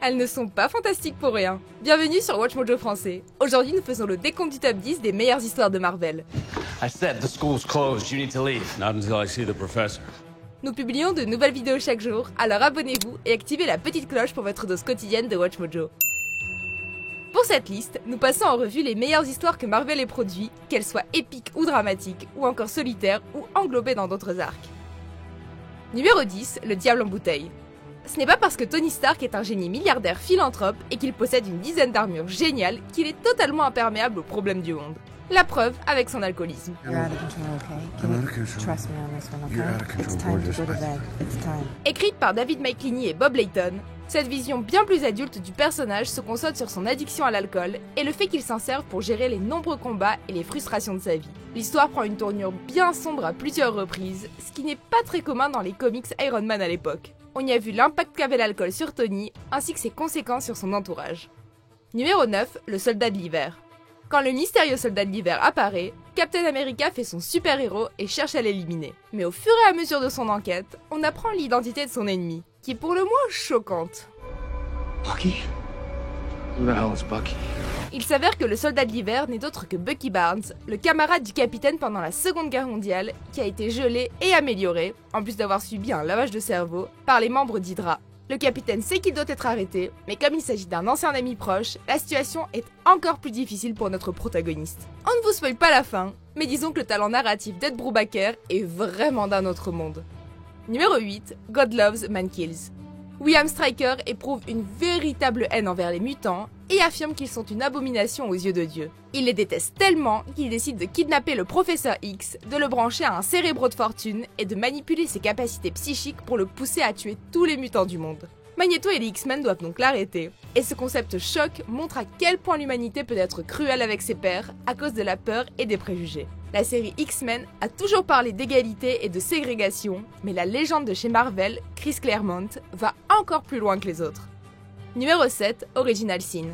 Elles ne sont pas fantastiques pour rien. Bienvenue sur Watch Mojo français. Aujourd'hui, nous faisons le décompte du top 10 des meilleures histoires de Marvel. I said the school's closed. You need to leave. Not until I see the professor. Nous publions de nouvelles vidéos chaque jour, alors abonnez-vous et activez la petite cloche pour votre dose quotidienne de Watch Mojo. Pour cette liste, nous passons en revue les meilleures histoires que Marvel ait produites, qu'elles soient épiques ou dramatiques, ou encore solitaires, ou englobées dans d'autres arcs. Numéro 10, le diable en bouteille. Ce n'est pas parce que Tony Stark est un génie milliardaire philanthrope et qu'il possède une dizaine d'armures géniales qu'il est totalement imperméable aux problèmes du monde. La preuve avec son alcoolisme. Écrite par David Michelinie et Bob Layton, cette vision bien plus adulte du personnage se concentre sur son addiction à l'alcool et le fait qu'il s'en serve pour gérer les nombreux combats et les frustrations de sa vie. L'histoire prend une tournure bien sombre à plusieurs reprises, ce qui n'est pas très commun dans les comics Iron Man à l'époque. On y a vu l'impact qu'avait l'alcool sur Tony, ainsi que ses conséquences sur son entourage. Numéro 9, le soldat de l'hiver. Quand le mystérieux soldat de l'hiver apparaît, Captain America fait son super-héros et cherche à l'éliminer. Mais au fur et à mesure de son enquête, on apprend l'identité de son ennemi, qui est pour le moins choquante. Bucky? Who the hell is Bucky? Il s'avère que le soldat de l'hiver n'est autre que Bucky Barnes, le camarade du capitaine pendant la Seconde Guerre mondiale, qui a été gelé et amélioré, en plus d'avoir subi un lavage de cerveau, par les membres d'Hydra. Le capitaine sait qu'il doit être arrêté, mais comme il s'agit d'un ancien ami proche, la situation est encore plus difficile pour notre protagoniste. On ne vous spoile pas la fin, mais disons que le talent narratif d'Ed Brubaker est vraiment d'un autre monde. Numéro 8, God Loves, Man Kills. William Stryker éprouve une véritable haine envers les mutants et affirme qu'ils sont une abomination aux yeux de Dieu. Il les déteste tellement qu'il décide de kidnapper le professeur X, de le brancher à un cérébro de fortune et de manipuler ses capacités psychiques pour le pousser à tuer tous les mutants du monde. Magneto et les X-Men doivent donc l'arrêter, et ce concept choc montre à quel point l'humanité peut être cruelle avec ses pairs à cause de la peur et des préjugés. La série X-Men a toujours parlé d'égalité et de ségrégation, mais la légende de chez Marvel, Chris Claremont, va encore plus loin que les autres. Numéro 7, Original Sin.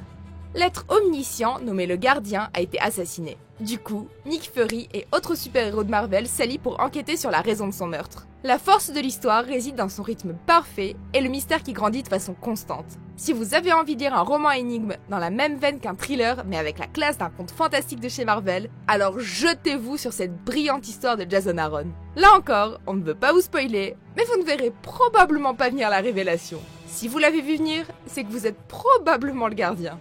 L'être omniscient nommé le Gardien a été assassiné. Du coup, Nick Fury et autres super-héros de Marvel s'allient pour enquêter sur la raison de son meurtre. La force de l'histoire réside dans son rythme parfait et le mystère qui grandit de façon constante. Si vous avez envie de lire un roman énigme dans la même veine qu'un thriller mais avec la classe d'un conte fantastique de chez Marvel, alors jetez-vous sur cette brillante histoire de Jason Aaron. Là encore, on ne veut pas vous spoiler, mais vous ne verrez probablement pas venir la révélation. Si vous l'avez vu venir, c'est que vous êtes probablement le gardien.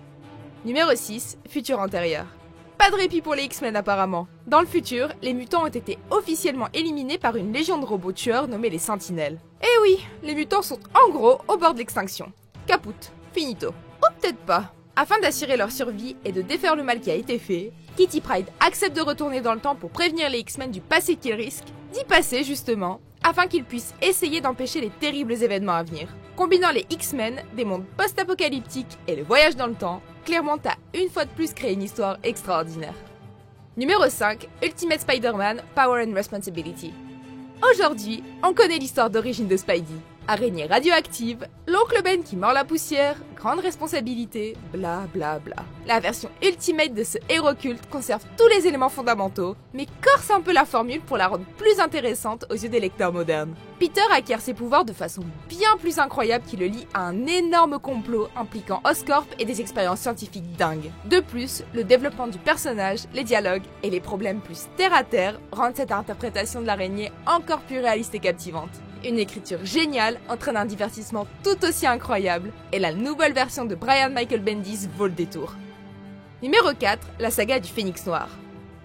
Numéro 6, Futur antérieur. Pas de répit pour les X-Men apparemment. Dans le futur, les mutants ont été officiellement éliminés par une légion de robots tueurs nommée les Sentinelles. Et oui, les mutants sont en gros au bord de l'extinction. Caput, finito. Ou peut-être pas. Afin d'assurer leur survie et de défaire le mal qui a été fait, Kitty Pryde accepte de retourner dans le temps pour prévenir les X-Men du passé qu'ils risquent, d'y passer justement, afin qu'ils puissent essayer d'empêcher les terribles événements à venir. Combinant les X-Men, des mondes post-apocalyptiques et le voyage dans le temps, Claremont a une fois de plus créé une histoire extraordinaire. Numéro 5, Ultimate Spider-Man, Power and Responsibility. Aujourd'hui, on connaît l'histoire d'origine de Spidey. Araignée radioactive, l'oncle Ben qui mord la poussière, grande responsabilité, bla bla bla. La version ultimate de ce héros culte conserve tous les éléments fondamentaux, mais corse un peu la formule pour la rendre plus intéressante aux yeux des lecteurs modernes. Peter acquiert ses pouvoirs de façon bien plus incroyable qui le lie à un énorme complot impliquant Oscorp et des expériences scientifiques dingues. De plus, le développement du personnage, les dialogues et les problèmes plus terre-à-terre rendent cette interprétation de l'araignée encore plus réaliste et captivante. Une écriture géniale entraîne un divertissement tout aussi incroyable, et la nouvelle version de Brian Michael Bendis vaut le détour. Numéro 4, la saga du Phénix Noir.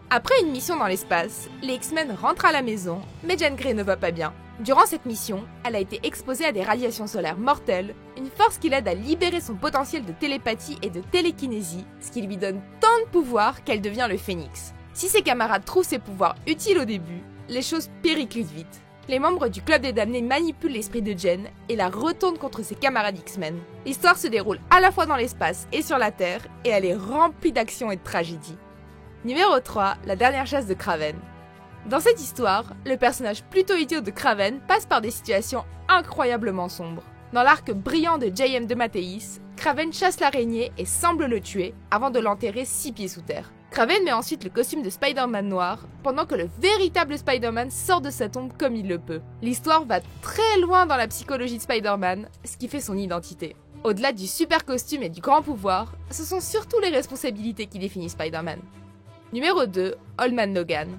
Après une mission dans l'espace, les X-Men rentrent à la maison, mais Jean Grey ne va pas bien. Durant cette mission, elle a été exposée à des radiations solaires mortelles, une force qui l'aide à libérer son potentiel de télépathie et de télékinésie, ce qui lui donne tant de pouvoir qu'elle devient le Phénix. Si ses camarades trouvent ses pouvoirs utiles au début, les choses périclitent vite. Les membres du Club des Damnés manipulent l'esprit de Jen et la retournent contre ses camarades X-Men. L'histoire se déroule à la fois dans l'espace et sur la Terre, et elle est remplie d'action et de tragédie. Numéro 3, la dernière chasse de Kraven. Dans cette histoire, le personnage plutôt idiot de Kraven passe par des situations incroyablement sombres. Dans l'arc brillant de J.M. DeMatteis, Kraven chasse l'araignée et semble le tuer avant de l'enterrer 6 pieds sous terre. Kraven met ensuite le costume de Spider-Man noir, pendant que le véritable Spider-Man sort de sa tombe comme il le peut. L'histoire va très loin dans la psychologie de Spider-Man, ce qui fait son identité. Au-delà du super costume et du grand pouvoir, ce sont surtout les responsabilités qui définissent Spider-Man. Numéro 2, Old Man Logan.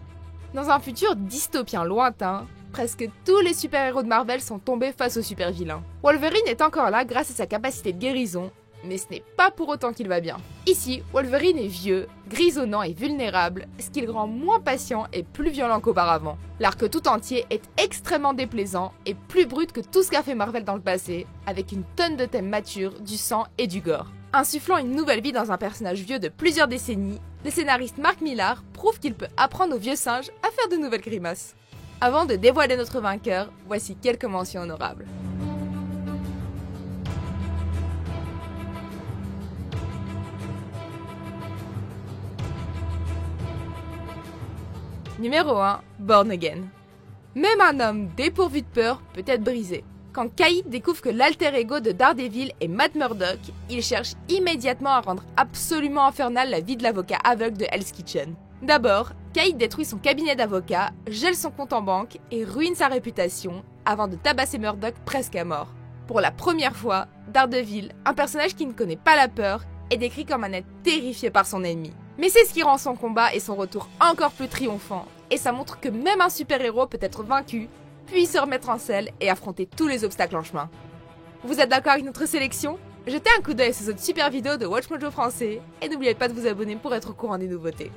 Dans un futur dystopien lointain, presque tous les super-héros de Marvel sont tombés face aux super-vilains. Wolverine est encore là grâce à sa capacité de guérison, mais ce n'est pas pour autant qu'il va bien. Ici, Wolverine est vieux, grisonnant et vulnérable, ce qui le rend moins patient et plus violent qu'auparavant. L'arc tout entier est extrêmement déplaisant et plus brut que tout ce qu'a fait Marvel dans le passé, avec une tonne de thèmes matures, du sang et du gore. Insufflant une nouvelle vie dans un personnage vieux de plusieurs décennies, le scénariste Mark Millar prouve qu'il peut apprendre aux vieux singes à faire de nouvelles grimaces. Avant de dévoiler notre vainqueur, voici quelques mentions honorables. Numéro 1, Born Again. Même un homme dépourvu de peur peut être brisé. Quand Caïd découvre que l'alter ego de Daredevil est Matt Murdock, il cherche immédiatement à rendre absolument infernale la vie de l'avocat aveugle de Hell's Kitchen. D'abord, Caïd détruit son cabinet d'avocat, gèle son compte en banque et ruine sa réputation avant de tabasser Murdock presque à mort. Pour la première fois, Daredevil, un personnage qui ne connaît pas la peur, est décrit comme un être terrifié par son ennemi. Mais c'est ce qui rend son combat et son retour encore plus triomphant, et ça montre que même un super-héros peut être vaincu, puis se remettre en selle et affronter tous les obstacles en chemin. Vous êtes d'accord avec notre sélection? Jetez un coup d'œil à ces autres super vidéos de WatchMojo français, et n'oubliez pas de vous abonner pour être au courant des nouveautés.